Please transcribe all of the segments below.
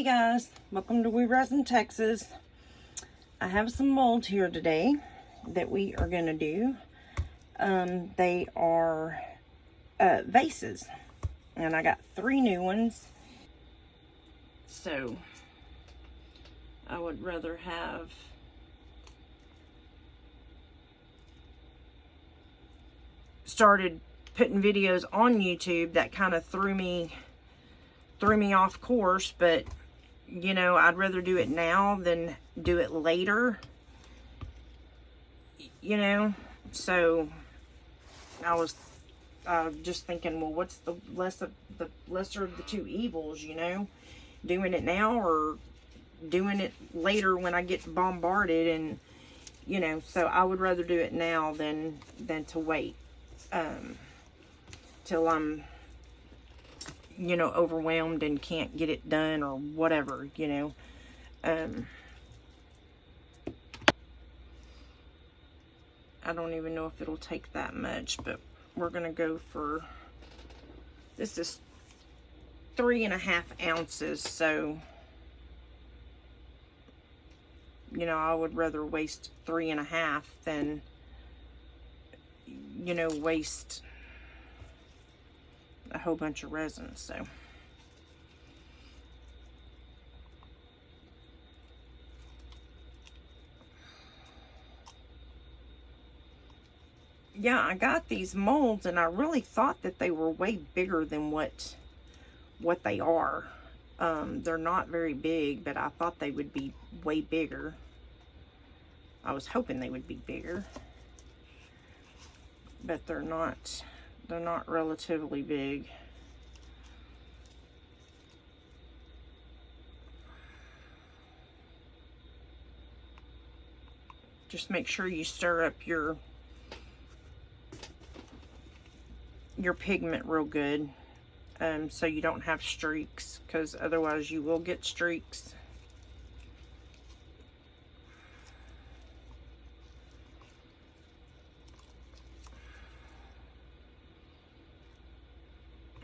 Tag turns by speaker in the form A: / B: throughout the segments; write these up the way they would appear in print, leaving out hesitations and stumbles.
A: Hey guys, welcome to We Resin Texas. I have some molds here today that we are going to do. They are vases, and I got 3 new ones. So I would rather have started putting videos on YouTube. That kind of threw me off course, but you know, I'd rather do it now than do it later, you know. So I was just thinking, well, what's the lesser of the two evils, you know, doing it now or doing it later when I get bombarded, and you know. So I would rather do it now than to wait till I'm, you know, overwhelmed and can't get it done or whatever, you know. I don't even know if it'll take that much, but we're gonna go for, this is 3.5 ounces, so you know, I would rather waste 3.5 than, you know, waste a whole bunch of resin. So yeah, I got these molds and I really thought that they were way bigger than what they are. They're not very big, but I thought they would be way bigger. I was hoping they would be bigger, but they're not relatively big. Just make sure you stir up your pigment real good, so you don't have streaks, because otherwise you will get streaks.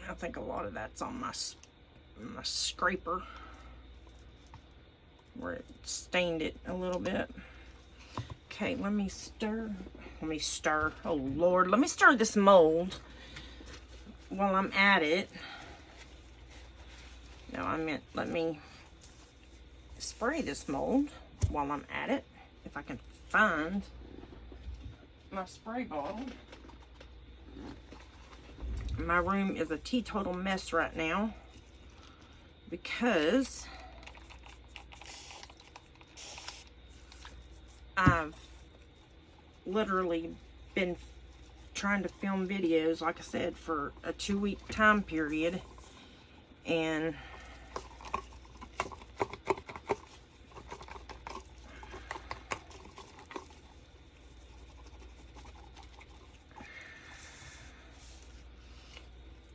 A: I think a lot of that's on my scraper where it stained it a little bit. Okay, let me stir. Oh Lord, let me stir this mold while I'm at it. No, I meant let me spray this mold while I'm at it, if I can find my spray bottle. My room is a teetotal mess right now because I've literally been trying to film videos, like I said, for a 2-week time period, and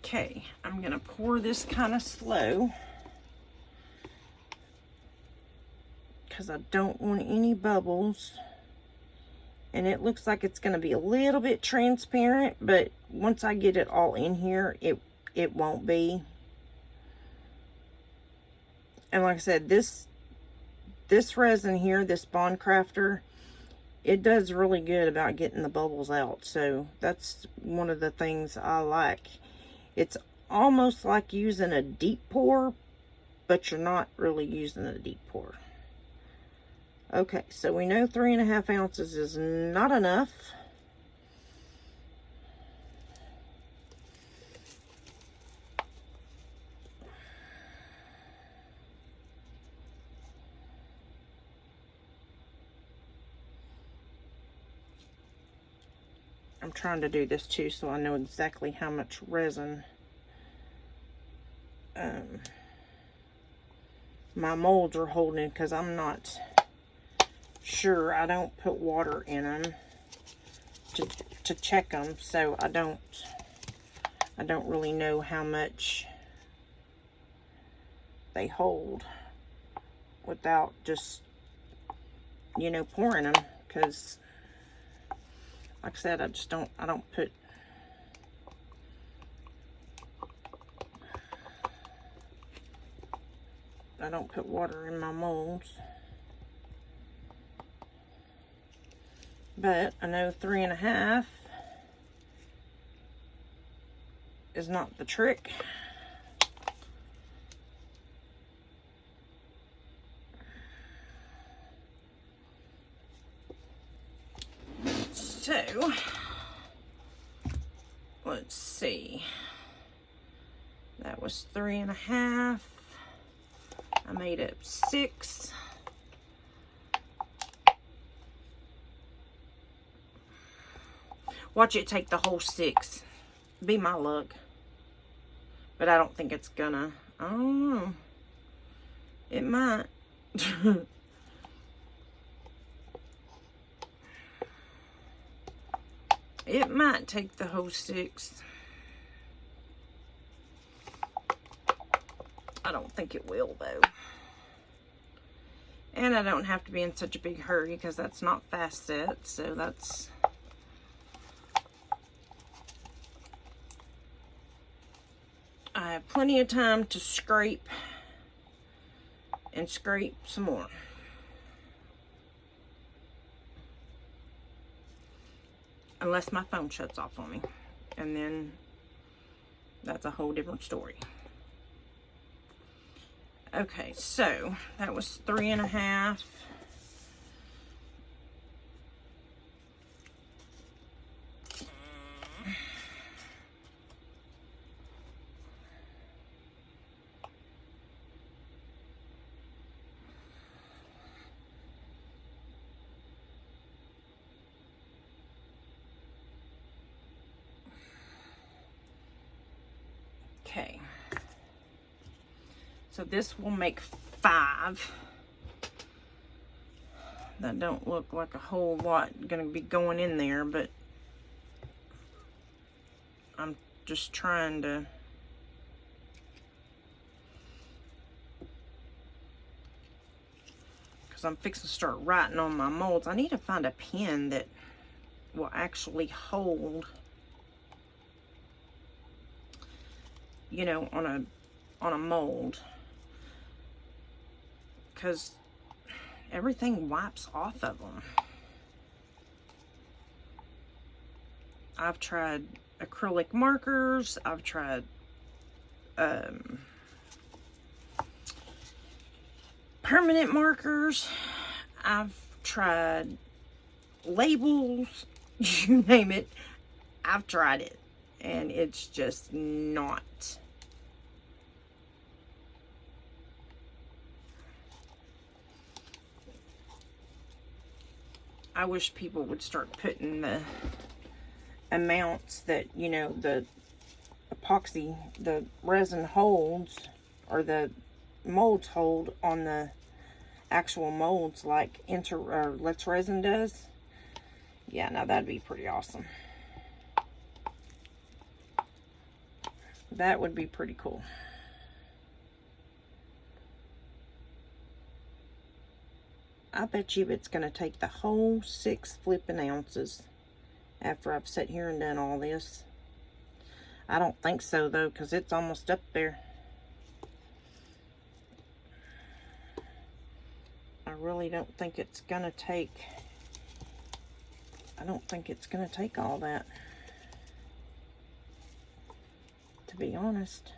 A: okay, I'm gonna pour this kind of slow because I don't want any bubbles. And it looks like it's gonna be a little bit transparent, but once I get it all in here, it won't be. And like I said, this resin here, this Bond Crafter, it does really good about getting the bubbles out. So that's one of the things I like. It's almost like using a deep pour, but you're not really using a deep pour. Okay, so we know 3.5 ounces is not enough. I'm trying to do this too so I know exactly how much resin my molds are holding, because I'm not sure. I don't put water in them to check them, so I don't really know how much they hold without just, you know, pouring them, because like I said, I don't put I don't put water in my molds. But I know 3.5 is not the trick. So, let's see. That was 3.5. I made up 6. Watch it take the whole 6. Be my luck. But I don't think it's gonna. I don't know. It might. It might take the whole 6. I don't think it will, though. And I don't have to be in such a big hurry because that's not fast set, so that's... I have plenty of time to scrape and scrape some more. Unless my phone shuts off on me. And then that's a whole different story. Okay, so that was 3.5. Okay, so this will make 5. That don't look like a whole lot gonna be going in there, but I'm just trying to because I'm fixing to start writing on my molds. I need to find a pen that will actually hold, you know, on a mold, because everything wipes off of them. I've tried acrylic markers, I've tried permanent markers, I've tried labels, you name it, I've tried it, and it's just not. I wish people would start putting the amounts that, you know, the epoxy, the resin holds, or the molds hold on the actual molds like Let's Resin does. Yeah, now that'd be pretty awesome. That would be pretty cool. I bet you it's going to take the whole 6 flipping ounces after I've sat here and done all this. I don't think so, though, because it's almost up there. I really don't think it's going to take... I don't think it's going to take all that, to be honest.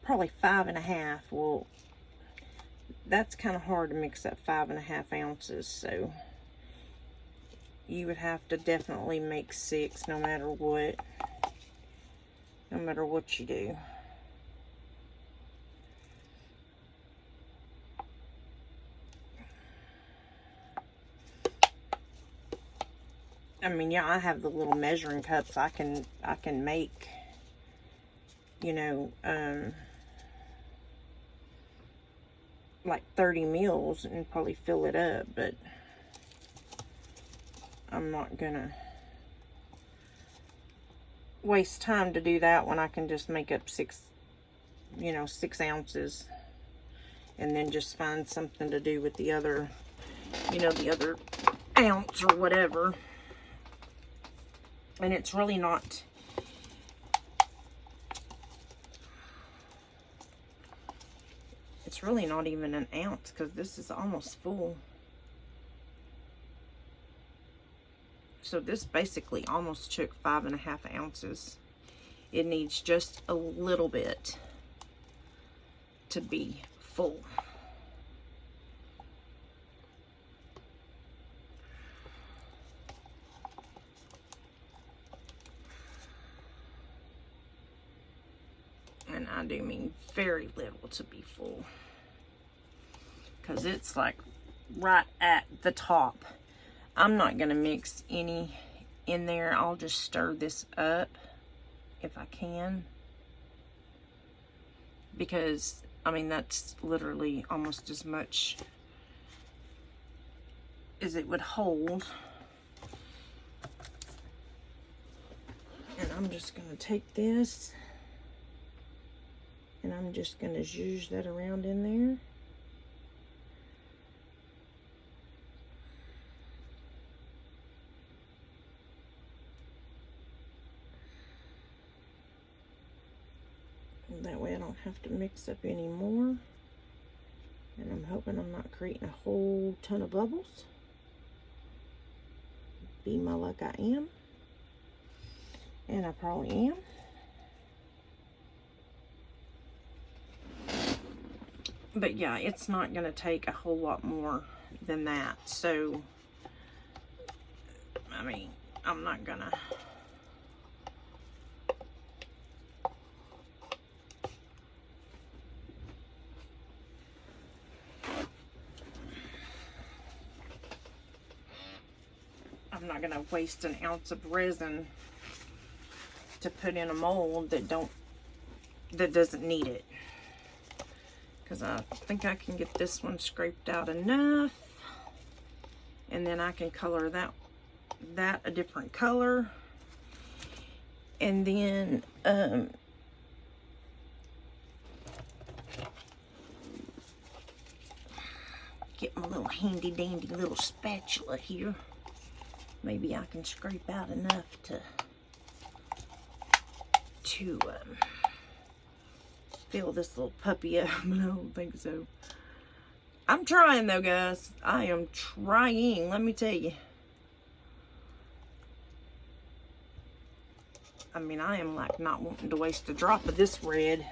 A: Probably 5.5. Well, that's kind of hard to mix up 5.5 ounces, so you would have to definitely make 6 no matter what. No matter what you do. I mean, yeah, I have the little measuring cups. I can make, you know, like 30 mils and probably fill it up, but I'm not gonna waste time to do that when I can just make up 6 ounces, and then just find something to do with the other, you know, the other ounce or whatever. And it's really not it's really not even an ounce because this is almost full. So this basically almost took 5.5 ounces. It needs just a little bit to be full. And I do mean very little to be full, because it's like right at the top. I'm not going to mix any in there. I'll just stir this up if I can, because I mean that's literally almost as much as it would hold. And I'm just going to take this and I'm just going to zhuzh that around in there. That way I don't have to mix up any more. And I'm hoping I'm not creating a whole ton of bubbles. Be my luck, I am. And I probably am. But yeah, it's not going to take a whole lot more than that. So, I mean, I'm not going to... I'm not going to waste an ounce of resin to put in a mold that doesn't need it. Because I think I can get this one scraped out enough, and then I can color that a different color, and then get my little handy dandy little spatula here. Maybe I can scrape out enough to fill this little puppy up, but I don't think so. I'm trying though, guys. I am trying, let me tell you. I mean, I am like not wanting to waste a drop of this red.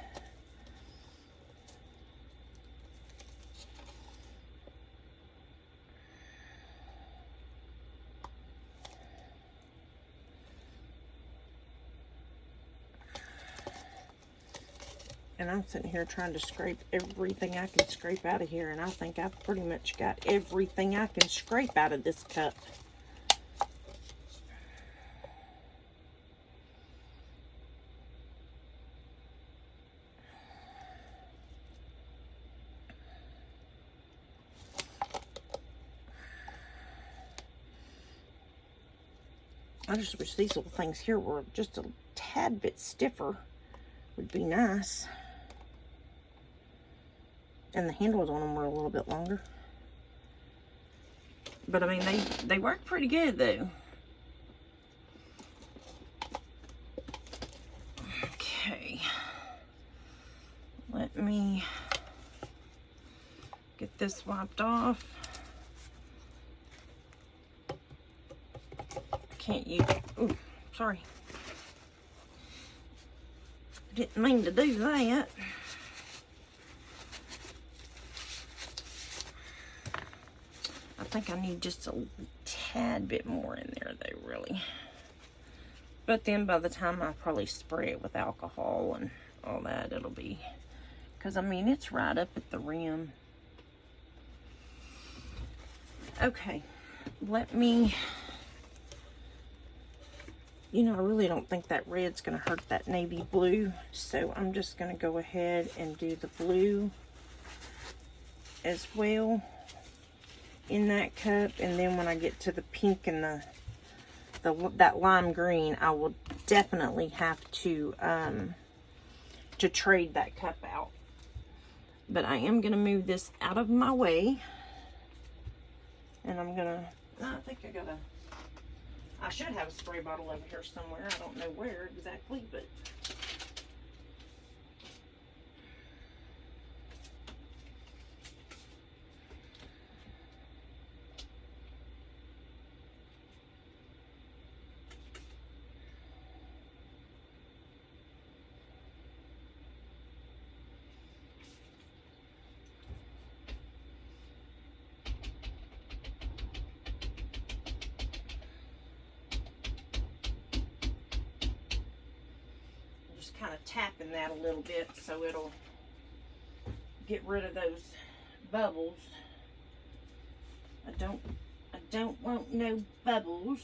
A: And I'm sitting here trying to scrape everything I can scrape out of here. And I think I've pretty much got everything I can scrape out of this cup. I just wish these little things here were just a tad bit stiffer. Would be nice. And the handles on them were a little bit longer. But I mean, they work pretty good though. Okay. Let me get this wiped off. Can't use it. Ooh, sorry. Didn't mean to do that. I think I need just a tad bit more in there though, really. But then by the time I probably spray it with alcohol and all that, it'll be... Because, I mean, it's right up at the rim. Okay. Let me... You know, I really don't think that red's going to hurt that navy blue. So I'm just going to go ahead and do the blue as well in that cup. And then when I get to the pink and that lime green, I will definitely have to trade that cup out. But I am going to move this out of my way. And I'm going to... I think I should have a spray bottle over here somewhere. I don't know where exactly, but... just kind of tapping that a little bit so it'll get rid of those bubbles. I don't want no bubbles.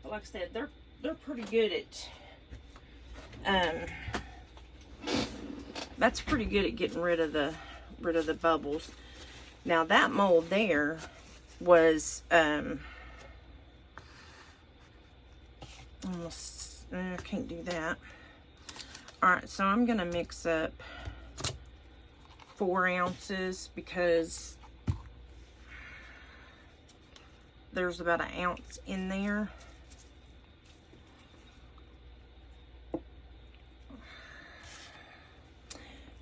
A: But like I said, they're pretty good at that's pretty good at getting rid of the bubbles. Now that mold there was almost, I can't do that. All right, so I'm gonna mix up 4 ounces because there's about 1 ounce in there.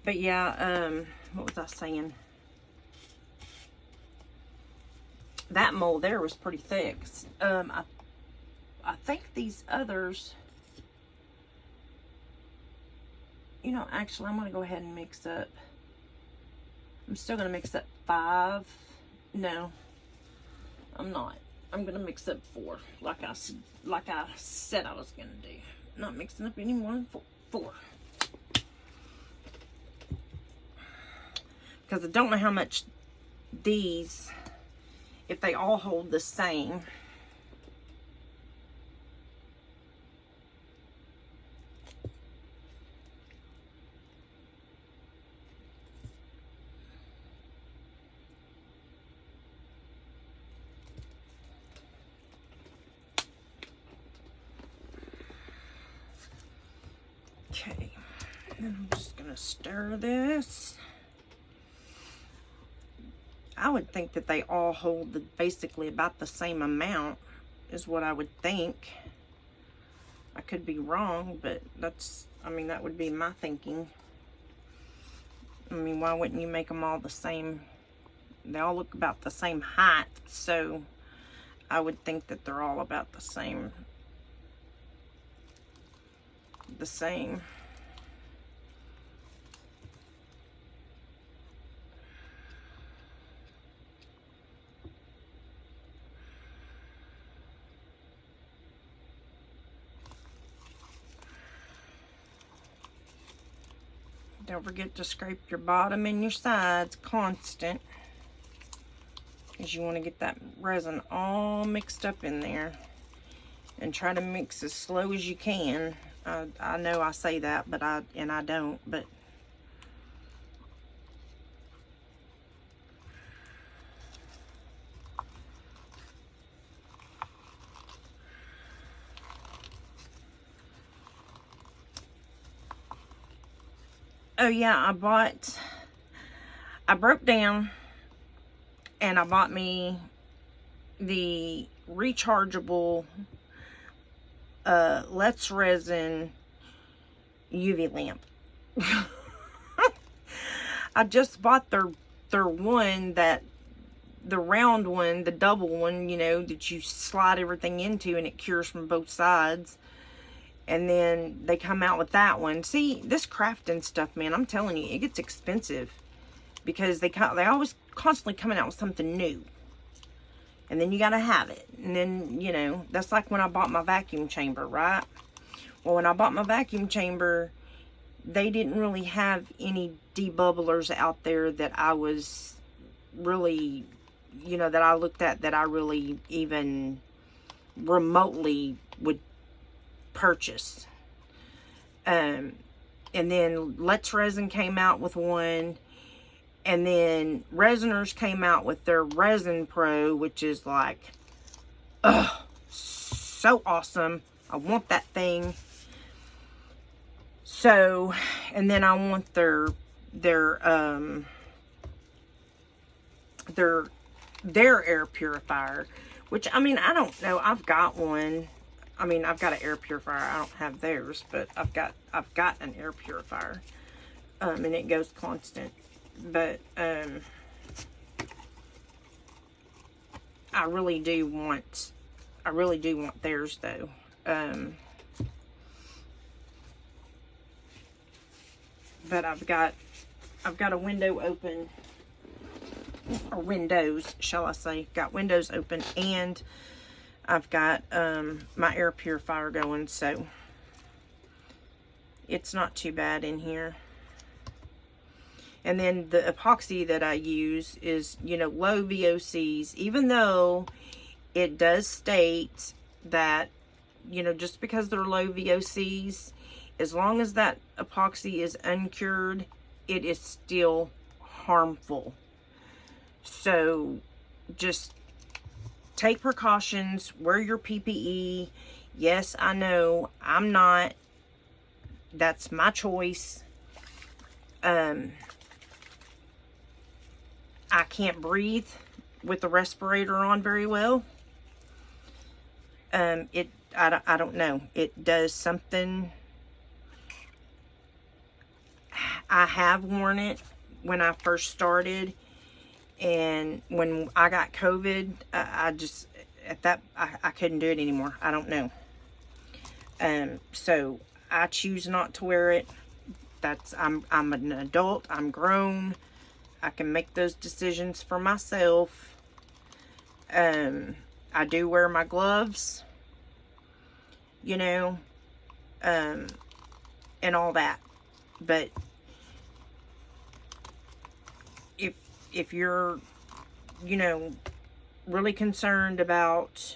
A: But yeah, what was I saying? That mold there was pretty thick. I think these others, you know, actually I'm gonna go ahead and mix up. I'm still gonna mix up 5. No, I'm not. I'm gonna mix up 4, like I said I was gonna do. Not mixing up any more than 4. Because I don't know how much these, if they all hold the same. Okay, and I'm just gonna stir this. I would think that they all hold basically about the same amount, is what I would think. I could be wrong, but that's, I mean, that would be my thinking. I mean, why wouldn't you make them all the same? They all look about the same height, so I would think that they're all about the same. Don't forget to scrape your bottom and your sides constant, because you want to get that resin all mixed up in there. And try to mix as slow as you can. I know I say that, but I don't, but oh yeah, I broke down and I bought me the rechargeable Let's Resin UV lamp. I just bought their one, that the round one, the double one, you know, that you slide everything into and it cures from both sides. And then they come out with that one. See, this crafting stuff, man, I'm telling you, it gets expensive because they always constantly coming out with something new. And then you got to have it. And then, you know, that's like when I bought my vacuum chamber, right? Well, when I bought my vacuum chamber, they didn't really have any debubblers out there that I was really, you know, that I looked at that I really even remotely would purchase. And then Let's Resin came out with one. And then Resiners came out with their Resin Pro, which is like, ugh, so awesome. I want that thing. So, and then I want their air purifier, which, I mean, I don't know. I've got one. I mean, I've got an air purifier. I don't have theirs, but I've got an air purifier, and it goes constant. But I really do want theirs though. But I've got a window open, or windows, shall I say? Got windows open, and I've got my air purifier going, so it's not too bad in here. And then the epoxy that I use is, you know, low VOCs, even though it does state that, you know, just because they're low VOCs, as long as that epoxy is uncured, it is still harmful. So just take precautions, wear your PPE. Yes, I know, I'm not. That's my choice. I can't breathe with the respirator on very well. I don't know. It does something. I have worn it when I first started, and when I got COVID, I just, I couldn't do it anymore. I don't know. So I choose not to wear it. I'm an adult. I'm grown. I can make those decisions for myself. I do wear my gloves, you know, and all that. But if you're, you know, really concerned about,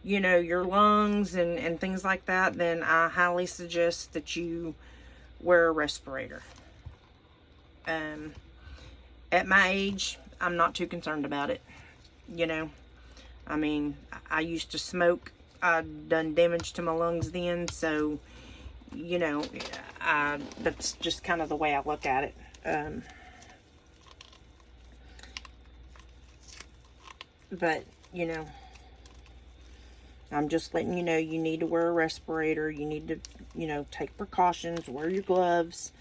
A: you know, your lungs and things like that, then I highly suggest that you wear a respirator. At my age, I'm not too concerned about it, you know. I mean, I used to smoke. I'd done damage to my lungs then, so, you know, that's just kind of the way I look at it. But, you know, I'm just letting you know, you need to wear a respirator. You need to, you know, take precautions, wear your gloves.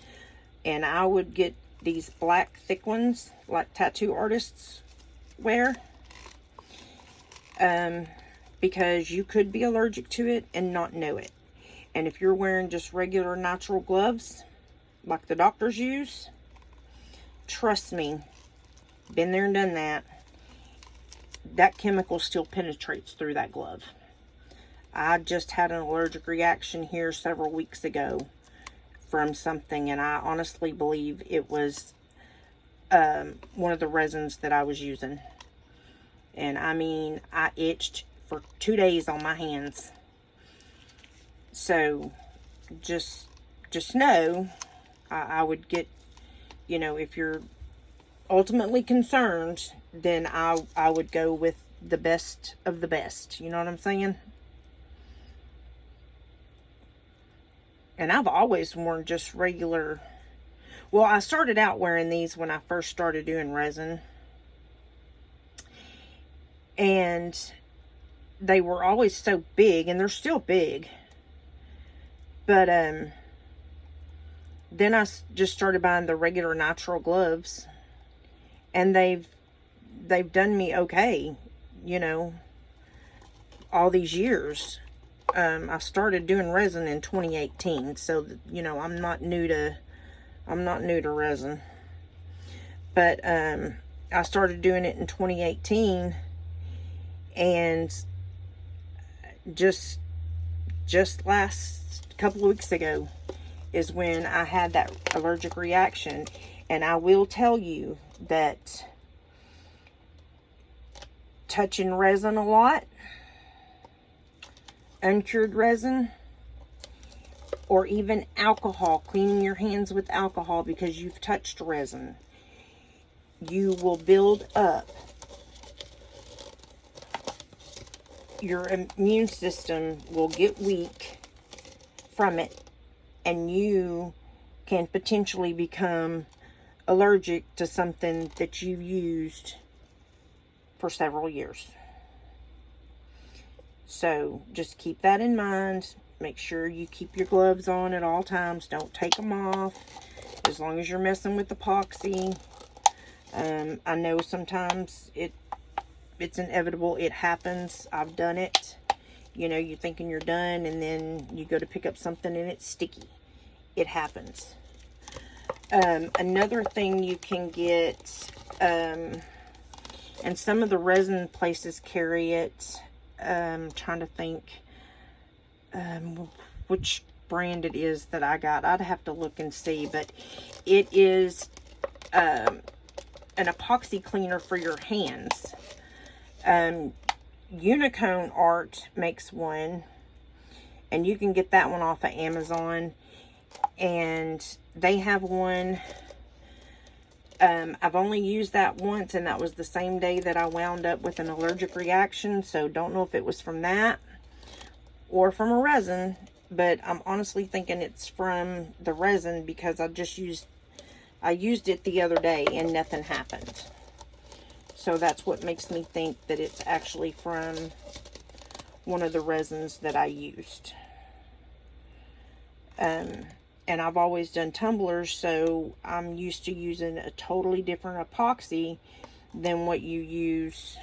A: And I would get these black thick ones like tattoo artists wear, because you could be allergic to it and not know it. And if you're wearing just regular natural gloves like the doctors use, trust me, been there and done that, that chemical still penetrates through that glove. I just had an allergic reaction here several weeks ago from something, and I honestly believe it was one of the resins that I was using. And I mean, I itched for 2 days on my hands. So just know, I would get, you know, if you're ultimately concerned, then I would go with the best of the best. You know what I'm saying? And I've always worn just regular. Well, I started out wearing these when I first started doing resin. And they were always so big, and they're still big. But then I just started buying the regular natural gloves, and they've done me okay, you know, all these years. I started doing resin in 2018, so you know, I'm not new to resin. But I started doing it in 2018, and just last couple of weeks ago is when I had that allergic reaction. And I will tell you that touching resin a lot, uncured resin, or even alcohol, cleaning your hands with alcohol because you've touched resin, you will build up. Your immune system will get weak from it, and you can potentially become allergic to something that you've used for several years. So just keep that in mind. Make sure you keep your gloves on at all times. Don't take them off as long as you're messing with epoxy. I know sometimes it's inevitable. It happens. I've done it. You know, you're thinking you're done, and then you go to pick up something and it's sticky. It happens. Another thing you can get, and some of the resin places carry it, trying to think which brand it is that I got. I'd have to look and see, but it is an epoxy cleaner for your hands. Unicone Art makes one, and you can get that one off of Amazon, and they have one. I've only used that once, and that was the same day that I wound up with an allergic reaction, so don't know if it was from that or from a resin, but I'm honestly thinking it's from the resin, because I used it the other day and nothing happened. So that's what makes me think that it's actually from one of the resins that I used. And I've always done tumblers, so I'm used to using a totally different epoxy than what you use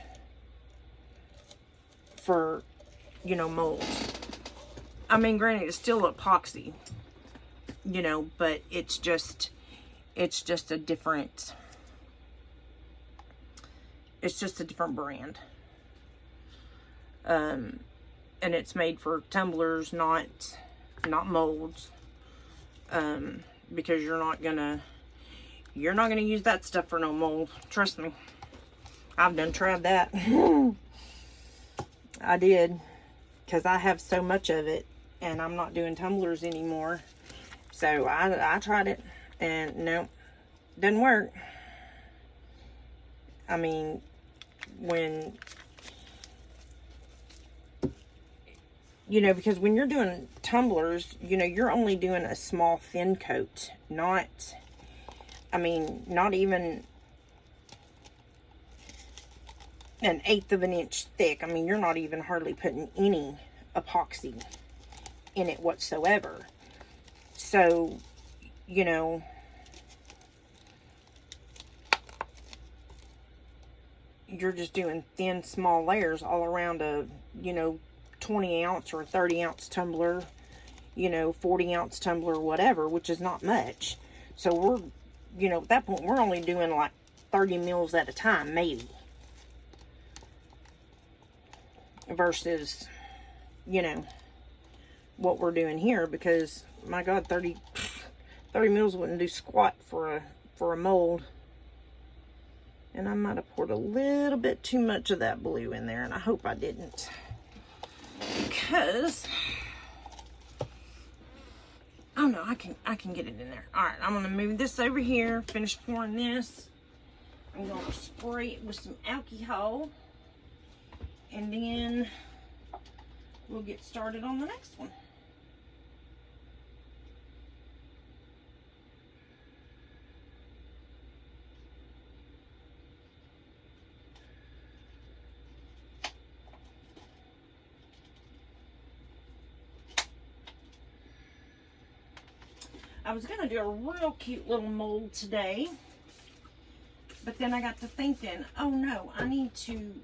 A: for, you know, molds. I mean, granted, it's still epoxy, you know, but it's just a different, it's just a different brand. And it's made for tumblers, not molds. Because you're not gonna use that stuff for no mold. Trust me. I've done tried that. I did. Because I have so much of it, and I'm not doing tumblers anymore. So I tried it, and no, didn't work. I mean, when, you know, because when you're doing tumblers, you know, you're only doing a small thin coat, not even an 1/8 of an inch thick. I mean, you're not even hardly putting any epoxy in it whatsoever. So, you know, you're just doing thin, small layers all around a, you know, 20 ounce or 30 ounce tumbler, you know, 40 ounce tumbler, whatever, which is not much. So we're, you know, at that point, we're only doing like 30 mils at a time, maybe. Versus, you know, what we're doing here, because my God, 30 mils wouldn't do squat for a mold. And I might have poured a little bit too much of that blue in there, and I hope I didn't. Because, oh no, I can get it in there. All right, I'm gonna move this over here, finish pouring this. I'm gonna spray it with some alcohol, and then we'll get started on the next one. I was going to do a real cute little mold today, but then I got to thinking, oh no, I need to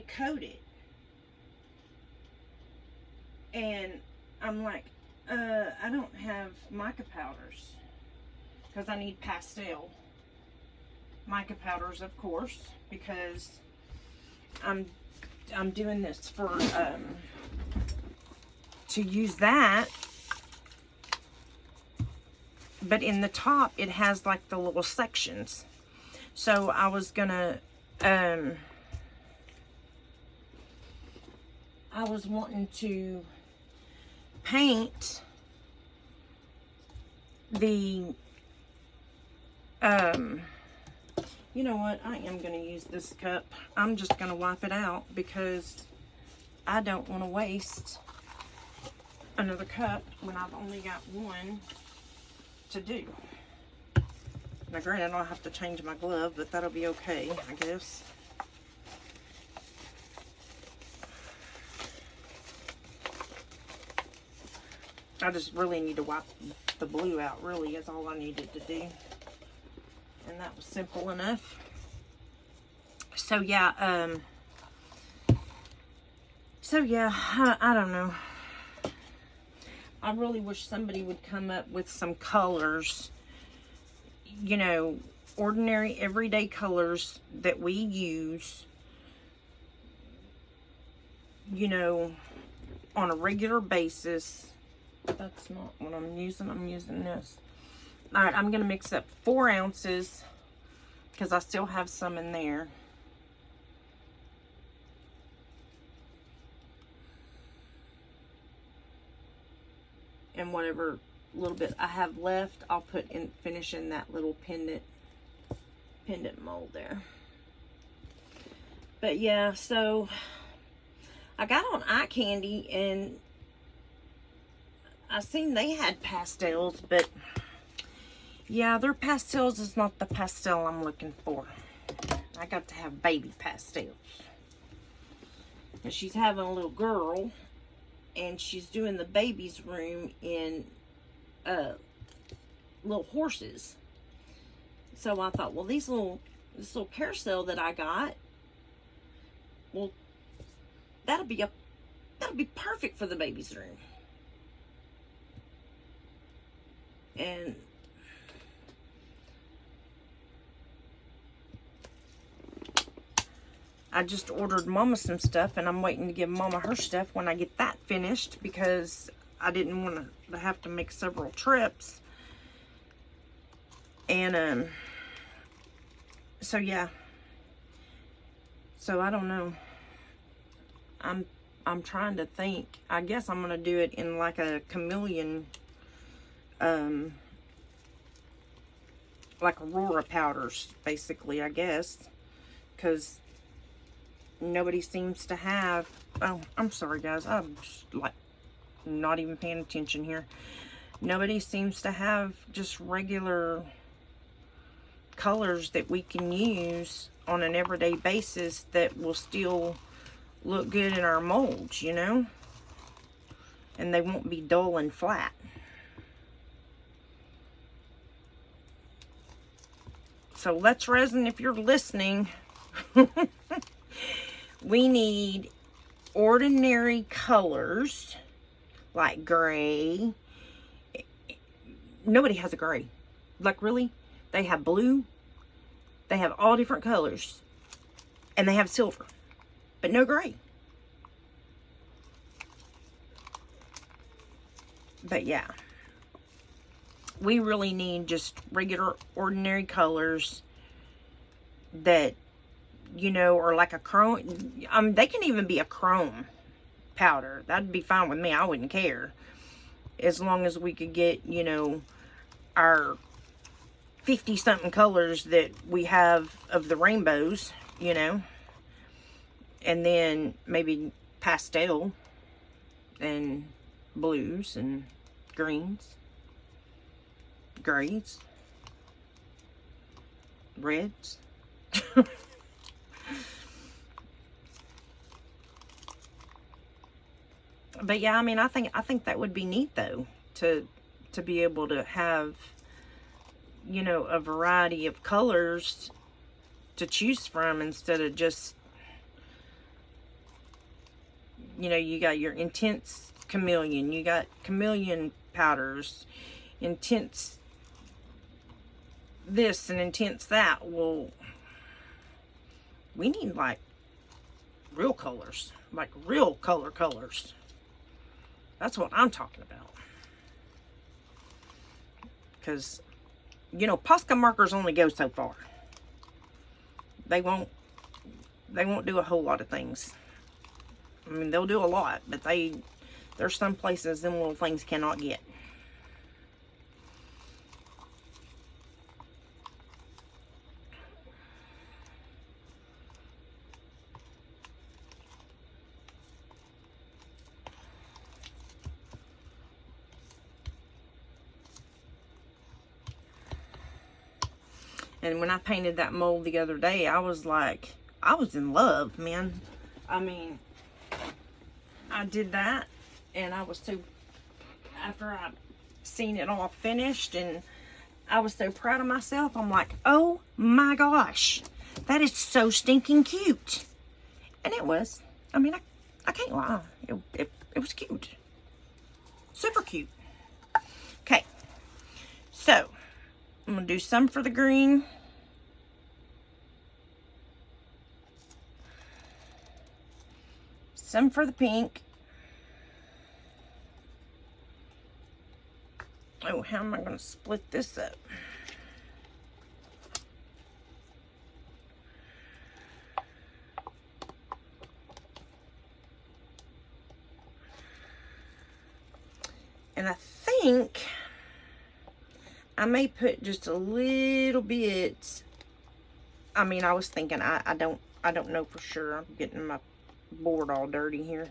A: coat it. And I'm like, I don't have mica powders, because I need pastel mica powders, of course, because I'm doing this for to use that, but in the top it has like the little sections. So I was gonna I was wanting to paint the you know what, I am gonna use this cup. I'm just gonna wipe it out because I don't want to waste another cup when I've only got one to do. Now granted, I'll have to change my glove, but that'll be okay, I guess. I just really need to wipe the blue out, really, is all I needed to do. And that was simple enough. So yeah, I don't know. I really wish somebody would come up with some colors, you know, ordinary everyday colors that we use you know, on a regular basis. That's not what I'm using this. All right, I'm going to mix up 4 ounces because I still have some in there. And whatever little bit I have left, I'll put in, finish in that little pendant mold there. But yeah, so I got on eye candy and I seen they had pastels, but yeah, their pastels is not the pastel I'm looking for. I got to have baby pastels. And she's having a little girl, and she's doing the baby's room in little horses. So I thought, well, this little carousel that I got, well, that'll be perfect for the baby's room. And I just ordered Mama some stuff, and I'm waiting to give Mama her stuff when I get that finished, because I didn't want to have to make several trips. And so yeah. So I don't know. I'm trying to think. I guess I'm gonna do it in like a chameleon, like Aurora powders, basically, I guess, because nobody seems to have. Oh, I'm sorry, guys. I'm just, like, not even paying attention here. Nobody seems to have just regular colors that we can use on an everyday basis that will still look good in our molds, you know? And they won't be dull and flat. So Let's Resin, if you're listening, we need ordinary colors like gray. Nobody has a gray. Like, really? They have blue. They have all different colors. And they have silver. But no gray. But yeah. We really need just regular, ordinary colors that, you know, are like a chrome. They can even be a chrome powder. That'd be fine with me. I wouldn't care. As long as we could get, you know, our 50-something colors that we have of the rainbows, you know. And then maybe pastel and blues and greens, grays, reds. But yeah, I mean, I think that would be neat, though, to be able to have, you know, a variety of colors to choose from, instead of just, you know, you got your intense chameleon, you got chameleon powders, intense this and intense that. Well, we need like real colors, like real colors. That's what I'm talking about. Because, you know, Posca markers only go so far. They won't do a whole lot of things. I mean, they'll do a lot, but there's some places them little things cannot get. And when I painted that mold the other day, I was like, I was in love, man. I mean, I did that, and I was so, after I seen it all finished, and I was so proud of myself. I'm like, oh my gosh, that is so stinking cute. And it was. I mean, I can't lie. It was cute. Super cute. Okay. So, I'm going to do some for the green. some for the pink. Oh, how am I going to split this up? And I think I may put just a little bit. I mean, I was thinking, I don't know for sure. I'm getting my board all dirty here.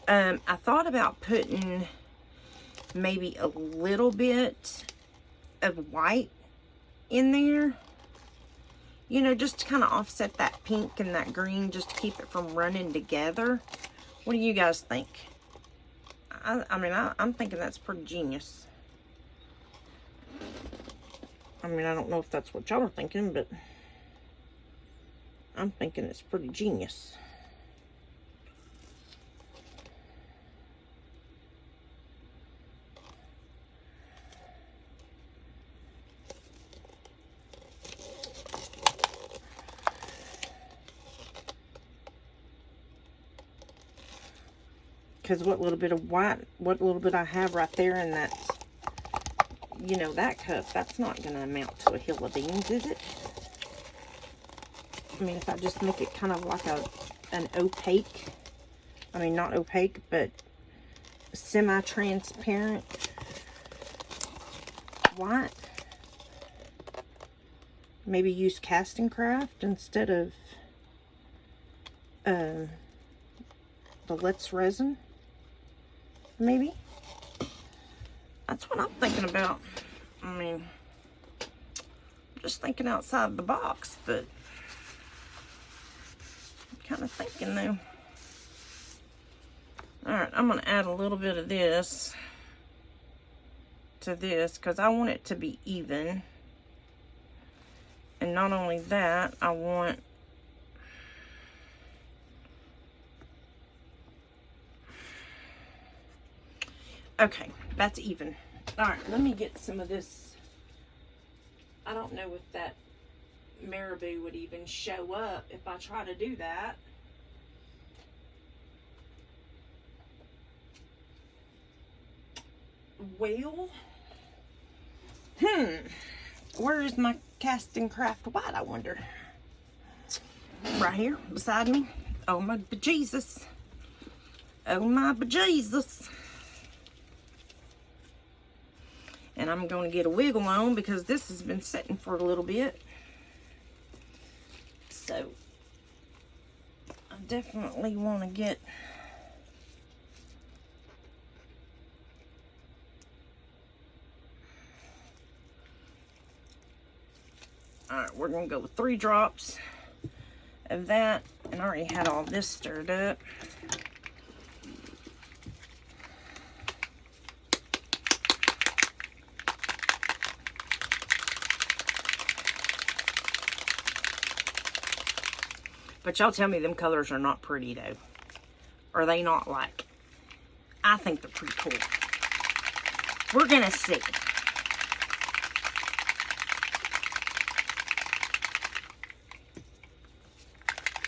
A: I thought about putting maybe a little bit of white in there. You know, just to kind of offset that pink and that green, just to keep it from running together. What do you guys think? I mean, I'm thinking that's pretty genius. I mean, I don't know if that's what y'all are thinking, but I'm thinking it's pretty genius. Because what little bit of white, what little bit I have right there in that, you know, that cup, that's not going to amount to a hill of beans, is it? I mean, if I just make it kind of like an opaque, I mean, not opaque, but semi-transparent white. Maybe use Castin Craft instead of the Let's Resin. Maybe. That's what I'm thinking about. I mean, just thinking outside the box, but I'm kind of thinking though. Alright, I'm going to add a little bit of this to this because I want it to be even. And not only that, I want okay, that's even. Alright, let me get some of this. I don't know if that marabou would even show up if I try to do that. Well, where is my Castin Craft white, I wonder? Right here beside me. Oh my bejesus. Oh my bejesus. And I'm going to get a wiggle on because this has been sitting for a little bit. So, I definitely want to get alright, we're going to go with 3 drops of that. And I already had all this stirred up. But y'all tell me them colors are not pretty though. Are they not like? I think they're pretty cool. We're gonna see.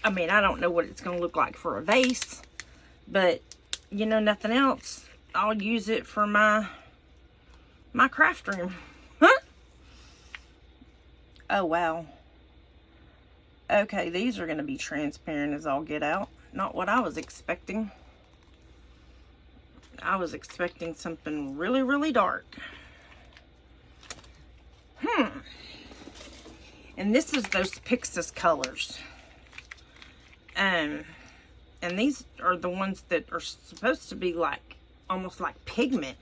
A: I mean, I don't know what it's gonna look like for a vase, but you know, nothing else, I'll use it for my craft room. Huh? Oh wow. Okay, these are going to be transparent as all get out. Not what I was expecting. I was expecting something really, really dark. And this is those Pixis colors. And these are the ones that are supposed to be like, almost like pigment.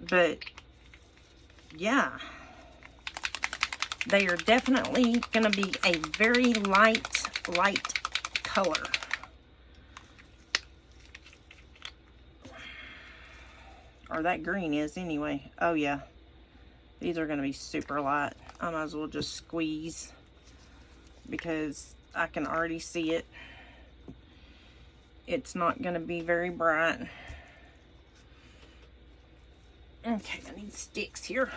A: But, yeah. They are definitely going to be a very light color. Or that green is anyway. Oh yeah. These are going to be super light. I might as well just squeeze because I can already see it. It's not going to be very bright. Okay, I need sticks here.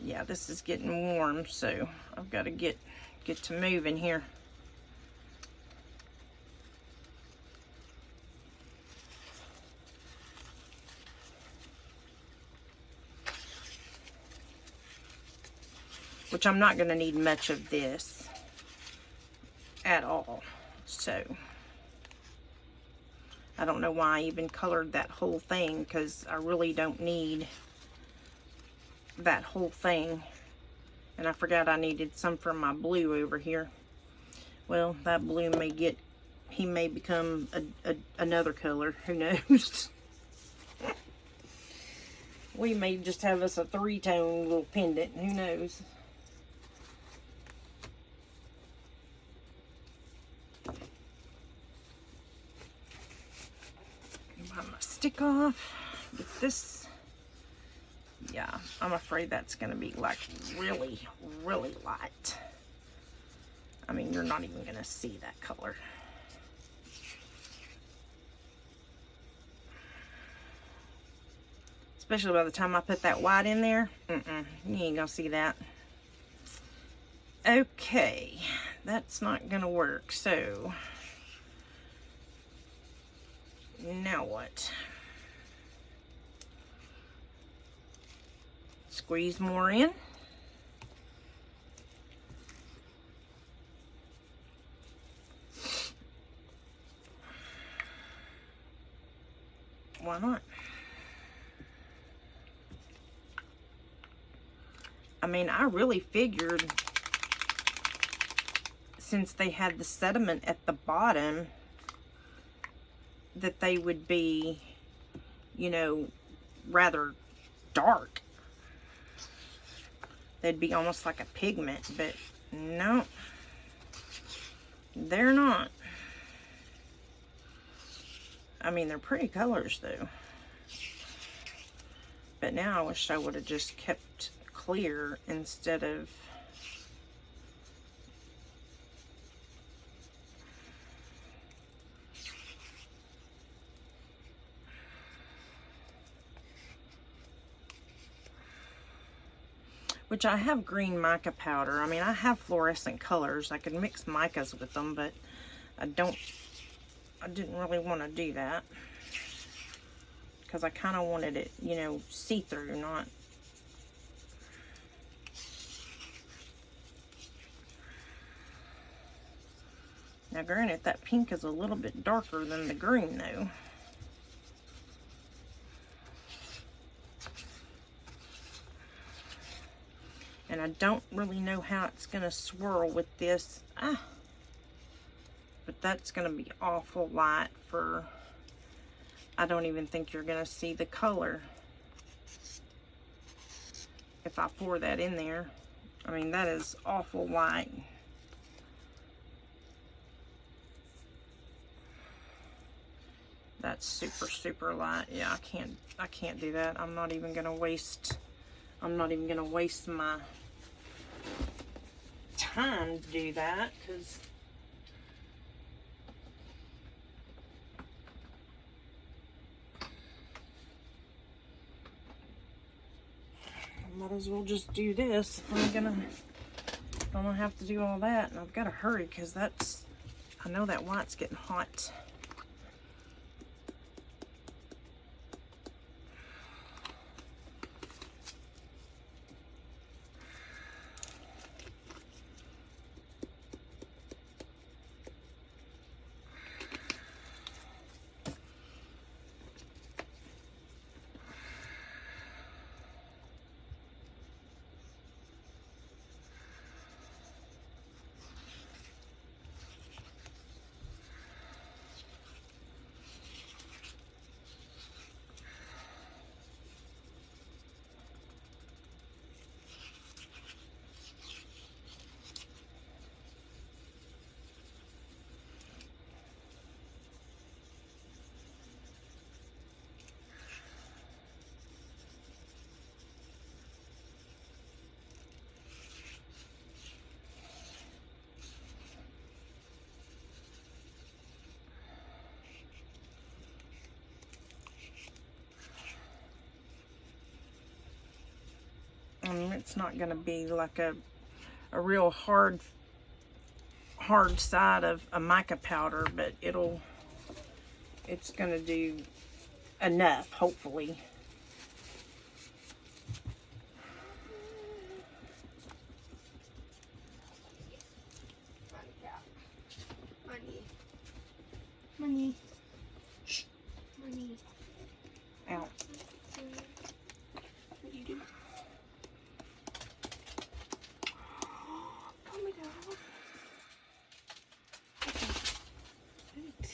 A: Yeah, this is getting warm, so I've got to get to moving here. which I'm not going to need much of this at all. So I don't know why I even colored that whole thing, because I really don't need that whole thing. And I forgot I needed some for my blue over here. Well, that blue may get, he may become another color. Who knows? We may just have us a 3-tone little pendant. Who knows? Wipe my stick off. Get this. Yeah, I'm afraid that's going to be like really, really light. I mean, you're not even going to see that color. Especially by the time I put that white in there. You ain't going to see that. Okay, that's not going to work. So, now what? Squeeze more in. Why not? I mean, I really figured, since they had the sediment at the bottom, that they would be, you know, rather dark. They'd be almost like a pigment, but no, they're not. I mean, they're pretty colors though. But now I wish I would have just kept clear instead of which I have green mica powder. I mean, I have fluorescent colors. I could mix micas with them, but I didn't really want to do that because I kind of wanted it, you know, see-through, not. Now, granted, that pink is a little bit darker than the green, though. And I don't really know how it's going to swirl with this. But that's going to be awful light for, I don't even think you're going to see the color if I pour that in there. I mean, that is awful light. That's super, super light. Yeah, I can't do that. I'm not even going to waste my time to do that, because I might as well just do this if I'm gonna have to do all that. And I've got to hurry because I know that white's getting hot. It's not going to be like a real hard side of a mica powder, but it's going to do enough,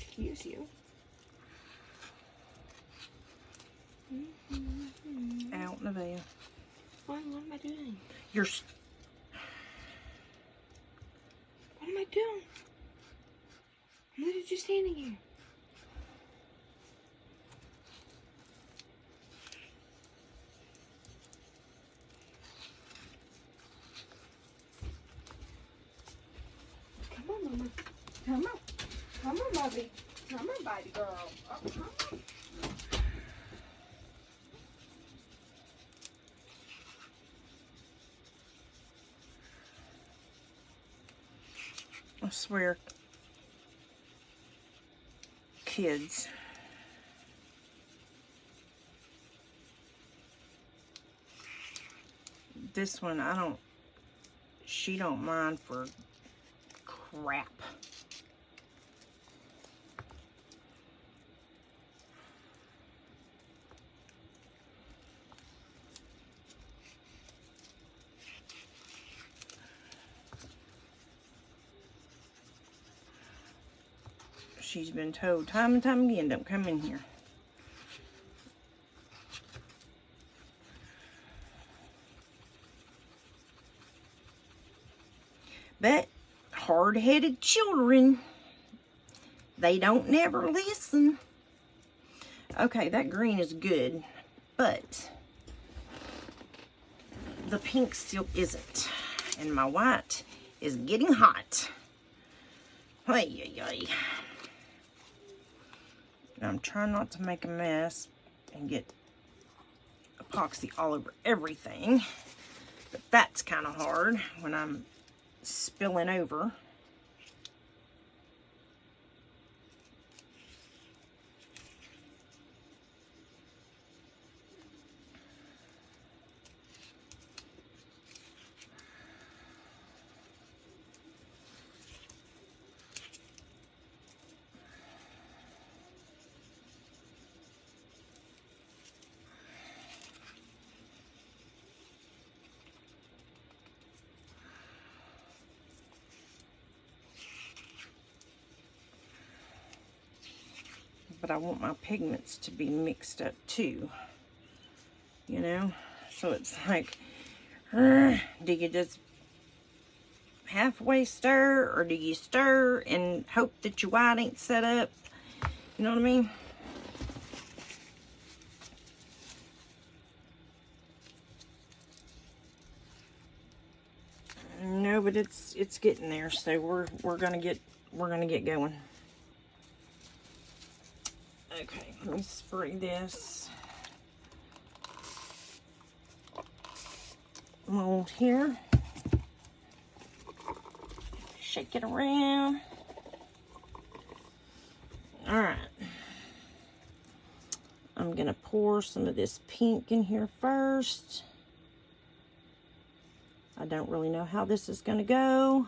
B: Excuse you.
A: Out, Nevaeh.
B: What am I doing?
A: You're...
B: What am I doing? I'm literally just standing here. Come on, Mama. Come on. Come on, Bobby. Come on, baby girl. Oh, come on.
A: I swear, kids. This one, she don't mind for crap. She's been told time and time again, don't come in here. But hard-headed children, they don't never listen. Okay, that green is good, but the pink still isn't. And my white is getting hot. Ay, ay, ay. I'm trying not to make a mess and get epoxy all over everything. But that's kind of hard when I'm spilling over. But I want my pigments to be mixed up too, you know? So it's like, do you just halfway stir, or do you stir and hope that your white ain't set up? You know what I mean? No, but it's getting there, so we're gonna get going. Okay, let me spray this mold here. Shake it around. All right. I'm gonna pour some of this pink in here first. I don't really know how this is gonna go.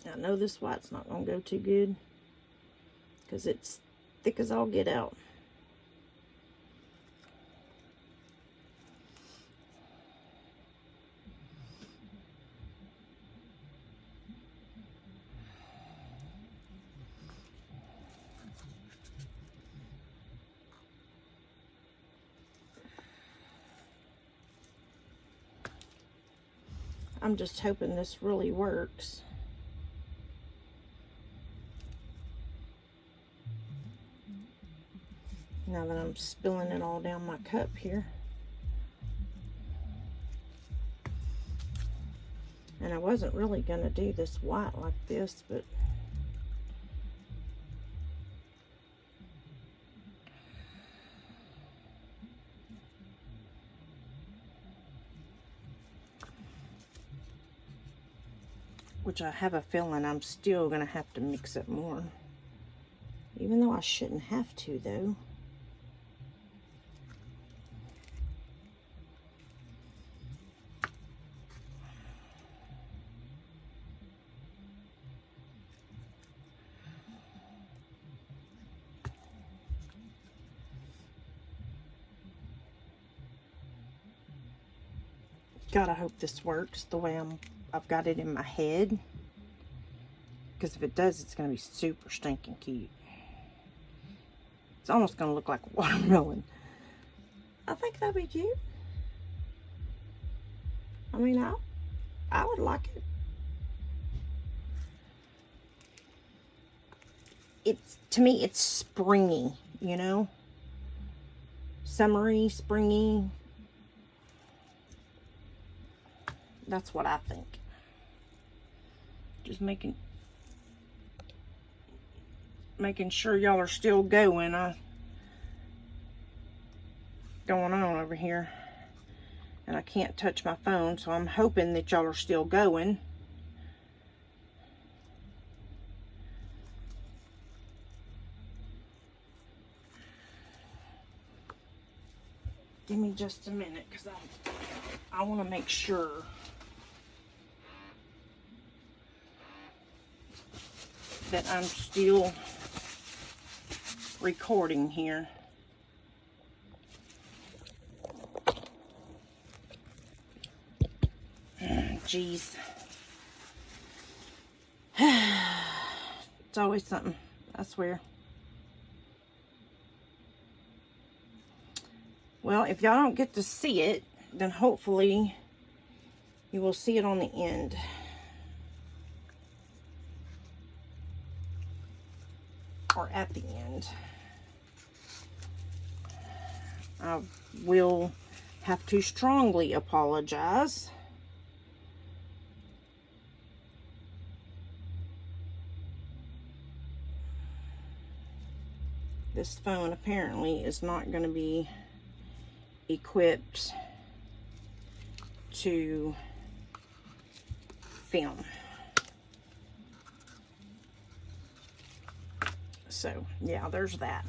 A: I know this white's not gonna go too good because it's thick as all get out. I'm just hoping this really works. Now that I'm spilling it all down my cup here. And I wasn't really gonna do this white like this, but which I have a feeling I'm still gonna have to mix it more. Even though I shouldn't have to, though. God, I hope this works the way I've got it in my head. Because if it does, it's going to be super stinking cute. It's almost going to look like a watermelon. I think that'd be cute. I mean, I would like it. To me, it's springy, you know? Summery, springy. That's what I think. Just making sure y'all are still going. Going on over here. And I can't touch my phone, so I'm hoping that y'all are still going. Give me just a minute, because I want to make sure that I'm still recording here. Jeez. It's always something, I swear. Well, if y'all don't get to see it, then hopefully you will see it on the end. Or at the end. I will have to strongly apologize. This phone apparently is not going to be equipped to film. So, yeah, there's that.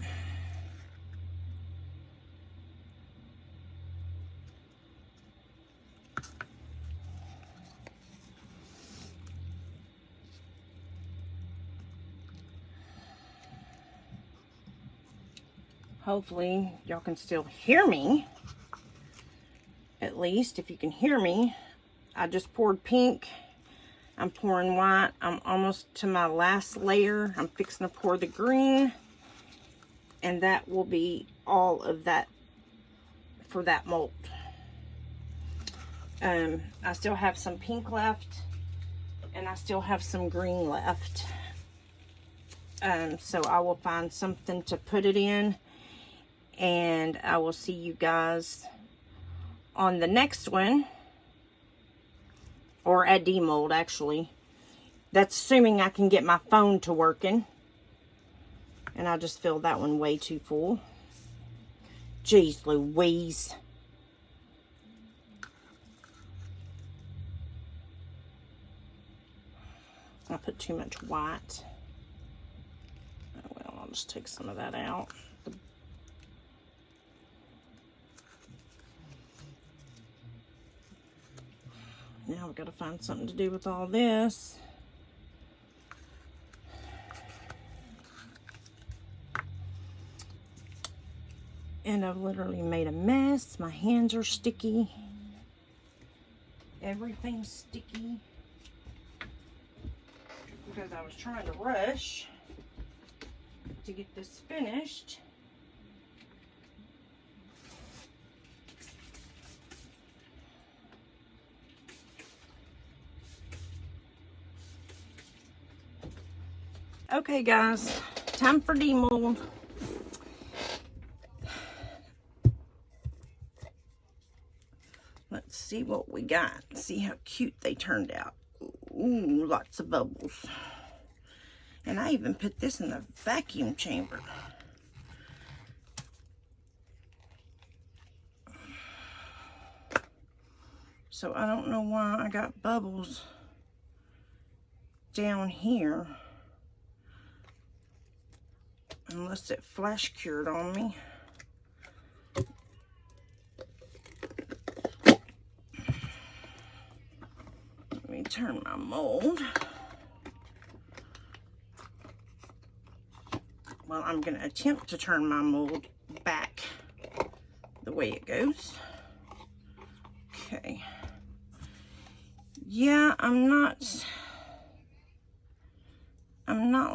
A: Hopefully, y'all can still hear me. At least, if you can hear me. I just poured pink. I'm pouring white. I'm almost to my last layer. I'm fixing to pour the green. And that will be all of that for that mold. I still have some pink left. And I still have some green left. So I will find something to put it in. And I will see you guys on the next one. Or a demold, actually. That's assuming I can get my phone to working. And I just filled that one way too full. Jeez Louise. I put too much white. Oh, well, I'll just take some of that out. Now we've got to find something to do with all this. And I've literally made a mess. My hands are sticky. Everything's sticky. Because I was trying to rush to get this finished. Okay, guys, time for demold. Let's see what we got. See how cute they turned out. Ooh, lots of bubbles. And I even put this in the vacuum chamber. So I don't know why I got bubbles down here. Unless it flash cured on me. Let me turn my mold. Well, I'm going to attempt to turn my mold back the way it goes. Okay. Yeah, I'm not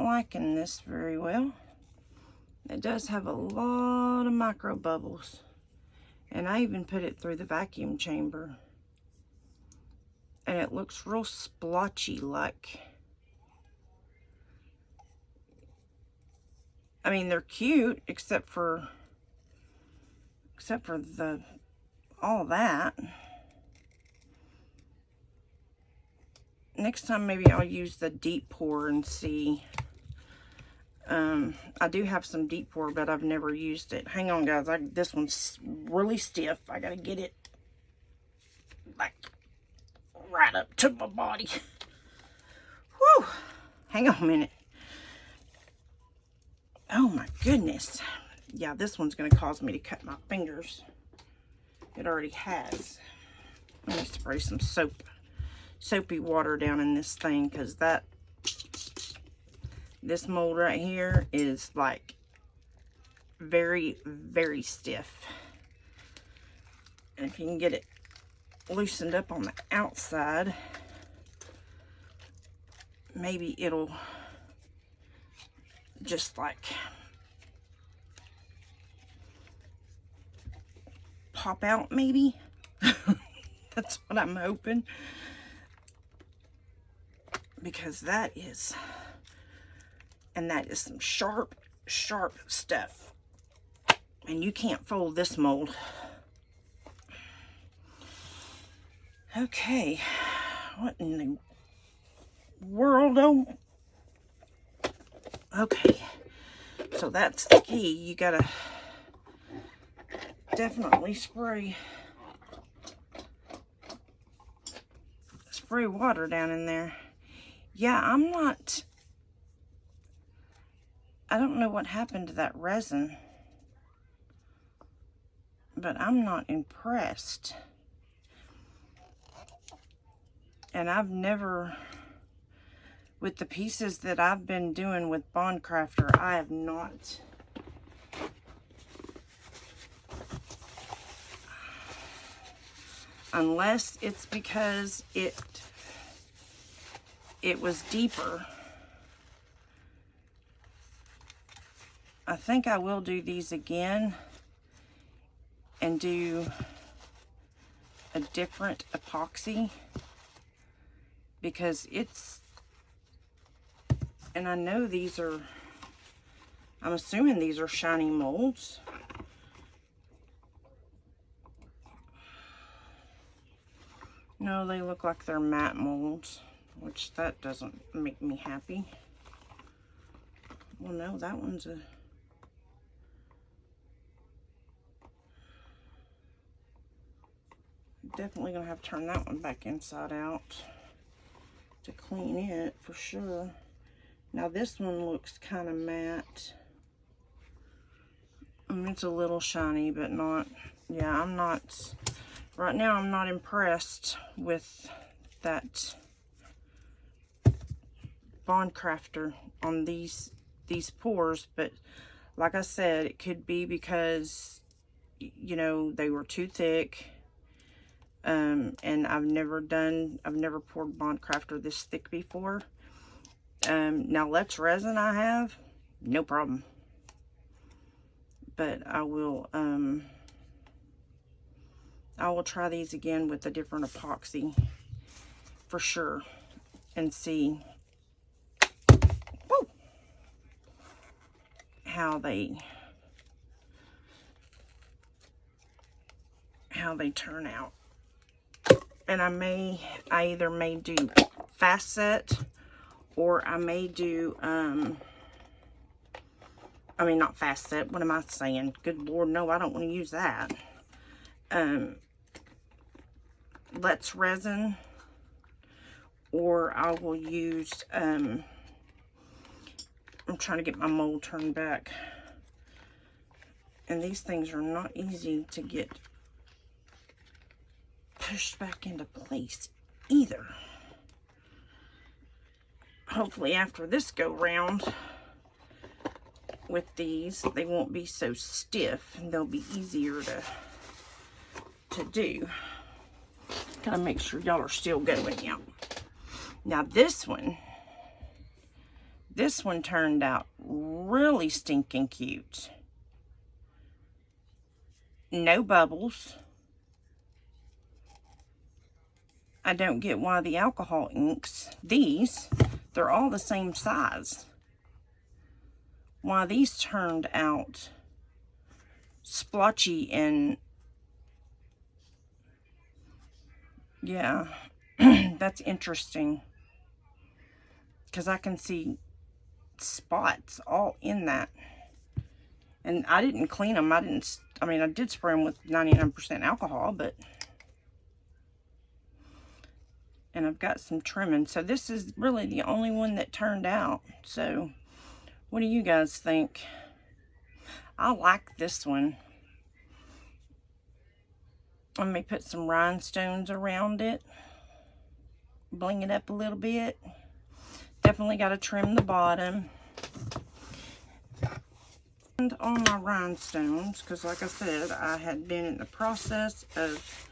A: liking this very well. It does have a lot of micro bubbles. And I even put it through the vacuum chamber. And it looks real splotchy like. I mean, they're cute except for all that. Next time maybe I'll use the deep pour and see. I do have some deep pour, but I've never used it. Hang on, guys. This one's really stiff. I gotta get it like right up to my body. Whew. Hang on a minute. Oh my goodness. Yeah, this one's gonna cause me to cut my fingers. It already has. Let me spray some soapy water down in this thing, because this mold right here is like very, very stiff. And if you can get it loosened up on the outside, maybe it'll just like pop out, maybe. That's what I'm hoping, because that is some sharp stuff, and you can't fold this mold. Okay, what in the world? Oh, okay, so that's the key. You gotta definitely spray water down in there. Yeah, I don't know what happened to that resin, but I'm not impressed. And I've never, with the pieces that I've been doing with Bond Crafter, I have not unless it's because it was deeper. I think I will do these again and do a different epoxy, because and I know I'm assuming these are shiny molds. No, they look like they're matte molds, which that doesn't make me happy. Well, no, that one's definitely gonna have to turn that one back inside out to clean it for sure. Now this one looks kind of matte. I mean, it's a little shiny, but not, yeah, right now I'm not impressed with that Bond Crafter on these pours. But like I said, it could be because, you know, they were too thick. And I've never poured Bond Crafter this thick before. Now Let's Resin I have, no problem. But I will try these again with a different epoxy for sure and see how they turn out. And I either may do fast set, or I may do, I mean, not fast set, what am I saying? Good Lord, no, I don't want to use that. Let's Resin, or I will use, I'm trying to get my mold turned back. And these things are not easy to get pushed back into place either. Hopefully after this go round with these, they won't be so stiff and they'll be easier to do. Gotta make sure y'all are still going out. Now this one turned out really stinking cute. No bubbles. I don't get why the alcohol inks, they're all the same size. Why these turned out splotchy and, yeah, that's interesting. Because I can see spots all in that. And I didn't clean them. I did spray them with 99% alcohol, but... And I've got some trimming. So this is really the only one that turned out. So what do you guys think? I like this one. Let me put some rhinestones around it. Bling it up a little bit. Definitely got to trim the bottom. And on my rhinestones, because like I said, I had been in the process of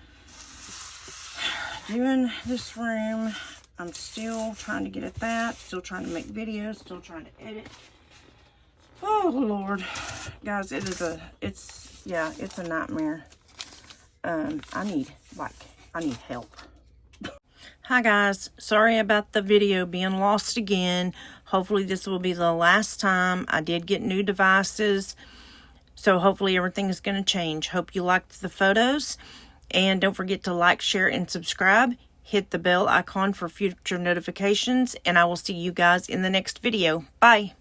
A: doing this room. I'm still trying to get at that. Still trying to make videos. Still trying to edit. Oh Lord, guys, it's a nightmare. I need help. Hi guys, sorry about the video being lost again. Hopefully this will be the last time. I did get new devices, so hopefully everything is going to change. Hope you liked the photos, and don't forget to like, share, and subscribe. Hit the bell icon for future notifications, and I will see you guys in the next video. Bye.